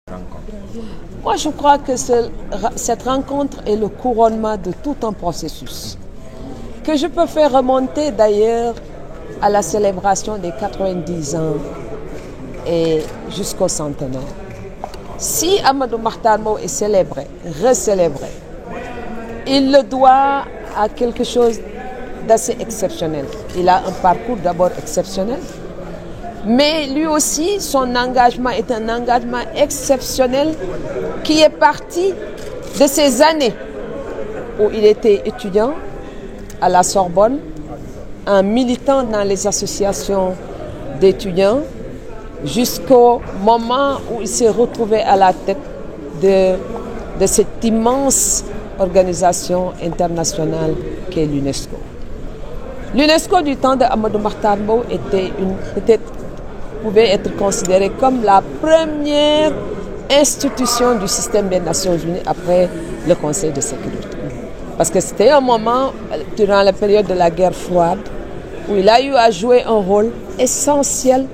rencontre? Moi, je crois que cette rencontre est le couronnement de tout un processus que je peux faire remonter d'ailleurs à la célébration des 90 ans et jusqu'au centenaire. Si Amadou Mahtar Mbow est célébré, recélébré, il le doit à quelque chose d'assez exceptionnel. Il a un parcours d'abord exceptionnel, mais lui aussi, son engagement est un engagement exceptionnel qui est parti de ces années où il était étudiant à la Sorbonne, un militant dans les associations d'étudiants, jusqu'au moment où il s'est retrouvé à la tête de cette immense organisation internationale qu'est l'UNESCO. L'UNESCO du temps de Amadou Mahtar Mbow pouvait être considérée comme la première institution du système des Nations Unies après le Conseil de sécurité. Parce que c'était un moment, durant la période de la guerre froide, où il a eu à jouer un rôle essentiel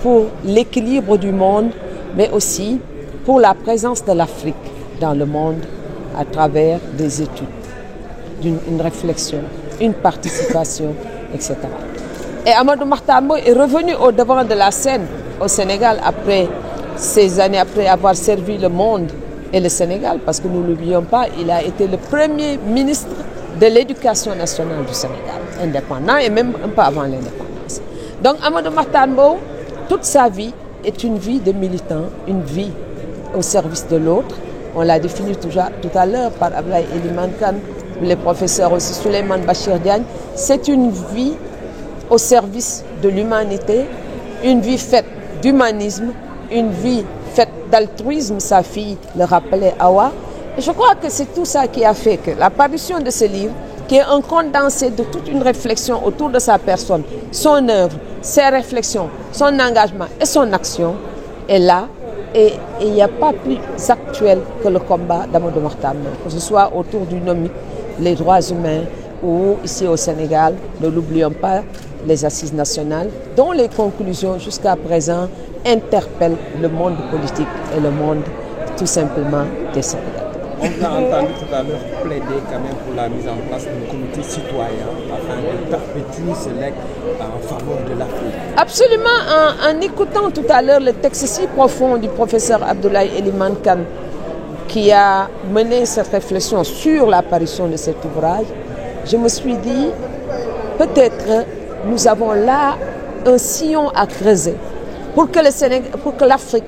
pour l'équilibre du monde, mais aussi pour la présence de l'Afrique dans le monde à travers des études, une réflexion, une participation, etc. Et Amadou Mahtar Mbow est revenu au devant de la scène au Sénégal après ces années, après avoir servi le monde et le Sénégal, parce que nous ne l'oublions pas, il a été le premier ministre de l'Éducation nationale du Sénégal, indépendant et même un peu avant l'indépendance. Donc Amadou Mahtar Mbow, toute sa vie est une vie de militant, une vie au service de l'autre. On l'a défini tout à l'heure par Abdoulaye Elimane Kane, les professeurs aussi, Souleymane Bachir Diagne. C'est une vie au service de l'humanité, une vie faite d'humanisme, une vie faite d'altruisme, sa fille le rappelait Awa. Et je crois que c'est tout ça qui a fait que l'apparition de ce livre, qui est un condensé de toute une réflexion autour de sa personne, son œuvre, ses réflexions, son engagement et son action, est là. Et il n'y a pas plus actuel que le combat d'Amadou Mahtar Mbow, que ce soit autour du NOMIC, les droits humains, ou ici au Sénégal, ne l'oublions pas, les assises nationales, dont les conclusions jusqu'à présent interpellent le monde politique et le monde tout simplement des Sénégalais. On a entendu tout à l'heure plaider quand même pour la mise en place d'un comité citoyen afin de perpétuer ce legs en faveur de l'Afrique. Absolument, en écoutant tout à l'heure le texte si profond du professeur Abdoulaye Elimane Kane qui a mené cette réflexion sur l'apparition de cet ouvrage, je me suis dit, peut-être nous avons là un sillon à creuser pour que l'Afrique,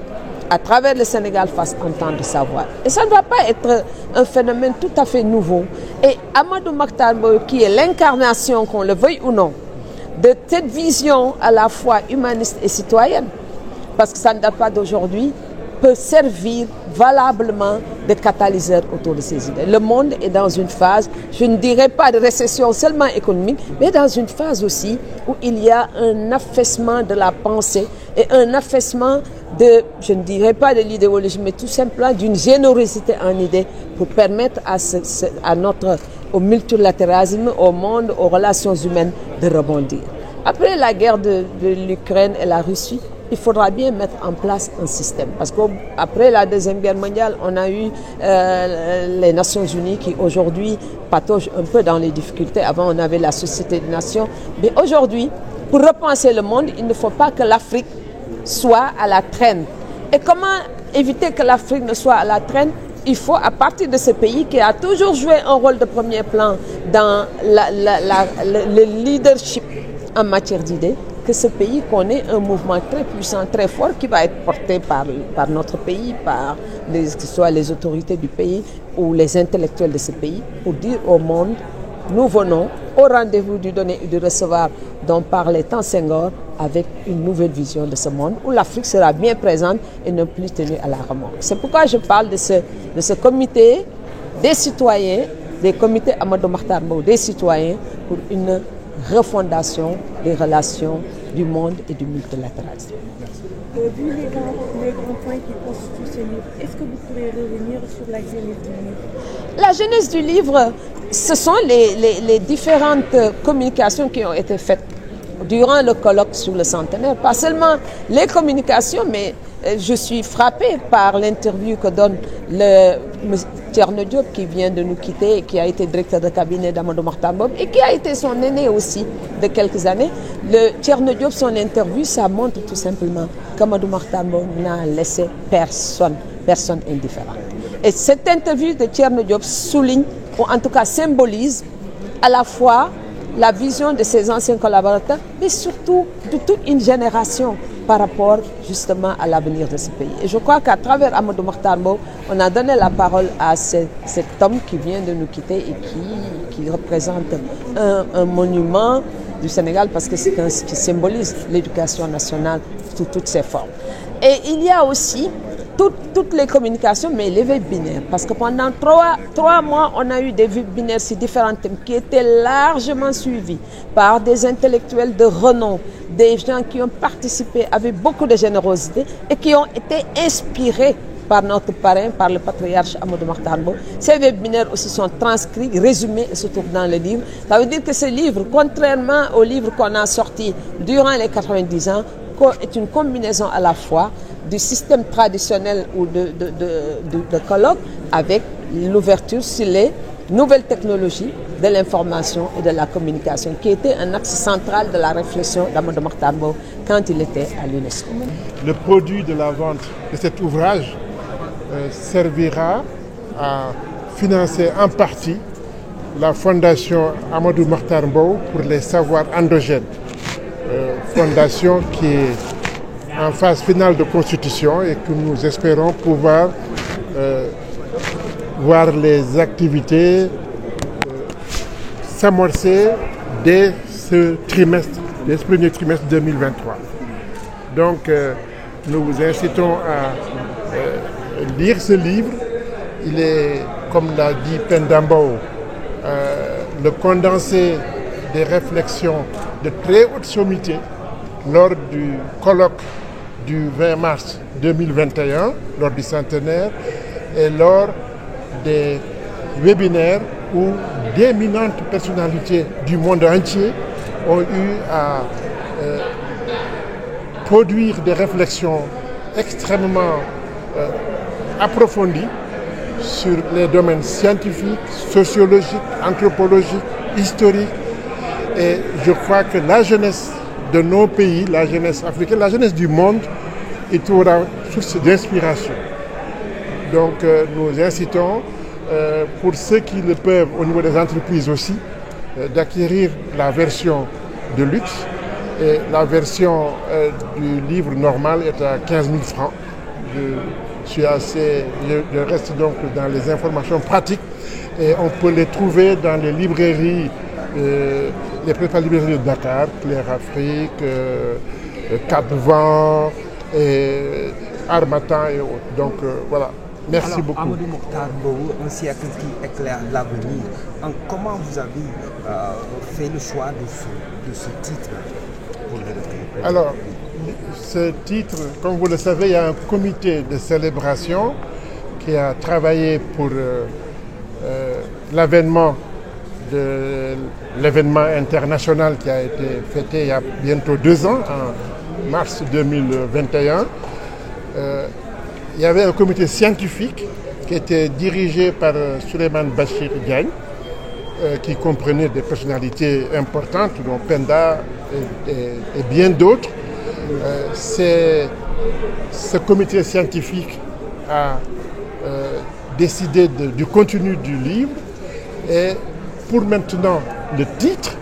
à travers le Sénégal, fasse entendre sa voix. Et ça ne va pas être un phénomène tout à fait nouveau. Et Amadou Mahtar Mbow, qui est l'incarnation, qu'on le veuille ou non, de cette vision à la fois humaniste et citoyenne, parce que ça ne date pas d'aujourd'hui, peut servir valablement de catalyseur autour de ces idées. Le monde est dans une phase, je ne dirais pas de récession seulement économique, mais dans une phase aussi où il y a un affaissement de la pensée et un affaissement de, je ne dirais pas de l'idéologie, mais tout simplement d'une générosité en idées pour permettre au multilatéralisme, au monde, aux relations humaines de rebondir. Après la guerre de l'Ukraine et la Russie, il faudra bien mettre en place un système. Parce qu'après la Deuxième Guerre mondiale, on a eu les Nations Unies qui aujourd'hui pataugent un peu dans les difficultés. Avant, on avait la Société des Nations. Mais aujourd'hui, pour repenser le monde, il ne faut pas que l'Afrique soit à la traîne. Et comment éviter que l'Afrique ne soit à la traîne? Il faut, à partir de ce pays qui a toujours joué un rôle de premier plan dans le leadership en matière d'idées, que ce pays connaît un mouvement très puissant, très fort, qui va être porté par notre pays, que ce soit les autorités du pays ou les intellectuels de ce pays, pour dire au monde, nous venons au rendez-vous du donner et du recevoir dont parlait tant Senghor, avec une nouvelle vision de ce monde où l'Afrique sera bien présente et ne plus tenue à la remorque. C'est pourquoi je parle de ce comité des citoyens, des comités Amadou Mahtar Mbow, des citoyens, pour une refondation des relations du monde et du multilatéralisme. Vu les grands points qui constituent ce livre, est-ce que vous pourrez revenir sur la genèse du livre? La genèse du livre, ce sont les différentes communications qui ont été faites durant le colloque sur le centenaire. Pas seulement les communications, mais je suis frappée par l'interview que donne le Thierno Diop qui vient de nous quitter et qui a été directeur de cabinet d'Amadou Mahtar Mbow et qui a été son aîné aussi de quelques années. Le Thierno Diop, son interview, ça montre tout simplement qu'Amadou Mahtar Mbow n'a laissé personne indifférente. Et cette interview de Thierno Diop souligne, ou en tout cas symbolise, à la fois la vision de ses anciens collaborateurs, mais surtout de toute une génération par rapport justement à l'avenir de ce pays. Et je crois qu'à travers Amadou Mahtar Mbow, on a donné la parole à cet homme qui vient de nous quitter et qui représente un monument du Sénégal parce que c'est ce qui symbolise l'éducation nationale sous toutes ses formes. Et il y a aussi toutes les communications, mais les webinaires. Parce que pendant trois mois, on a eu des webinaires sur différents thèmes qui étaient largement suivis par des intellectuels de renom, des gens qui ont participé avec beaucoup de générosité et qui ont été inspirés par notre parrain, par le patriarche Amadou Mahtar Mbow. Ces webinaires aussi sont transcrits, résumés et se trouvent dans le livre. Ça veut dire que ce livre, contrairement au livre qu'on a sorti durant les 90 ans, est une combinaison à la fois du système traditionnel ou de colloque avec l'ouverture sur les nouvelles technologies de l'information et de la communication, qui était un axe central de la réflexion d'Amadou Mahtar Mbow quand il était à l'UNESCO. Le produit de la vente de cet ouvrage servira à financer en partie la fondation Amadou Mahtar Mbow pour les savoirs endogènes. Fondation qui est en phase finale de constitution et que nous espérons pouvoir voir les activités s'amorcer dès ce premier trimestre 2023. Donc nous vous incitons à lire ce livre. Il est, comme l'a dit Penda Mbow, le condensé des réflexions de très haute sommité lors du colloque du 20 mars 2021, lors du centenaire, et lors des webinaires où d'éminentes personnalités du monde entier ont eu à produire des réflexions extrêmement approfondies sur les domaines scientifiques, sociologiques, anthropologiques, historiques. Et je crois que la jeunesse de nos pays, la jeunesse africaine, la jeunesse du monde, est une source d'inspiration. Donc nous incitons, pour ceux qui le peuvent au niveau des entreprises aussi, d'acquérir la version de luxe. Et la version du livre normal est à 15 000 francs. Je reste donc dans les informations pratiques et on peut les trouver dans les librairies, les principales librairies de Dakar, Claire Afrique, Cap-Vent, Harmattan et autres. Donc voilà, merci beaucoup. Amadou Mahtar Mbow, un siècle qui éclaire l'avenir. Comment vous avez fait le choix de ce titre pour le recueil? Alors, ce titre, comme vous le savez, il y a un comité de célébration qui a travaillé pour l'avènement de l'événement international qui a été fêté il y a bientôt 2 ans, en mars 2021. Il y avait un comité scientifique qui était dirigé par Souleymane Bachir Diagne, qui comprenait des personnalités importantes, dont Penda et bien d'autres. Ce comité scientifique a décidé du contenu du livre et pour maintenant le titre,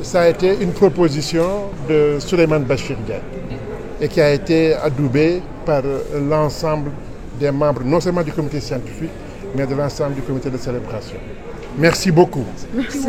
ça a été une proposition de Souleymane Bachir Diagne et qui a été adoubé par l'ensemble des membres, non seulement du comité scientifique, mais de l'ensemble du comité de célébration. Merci beaucoup. Merci.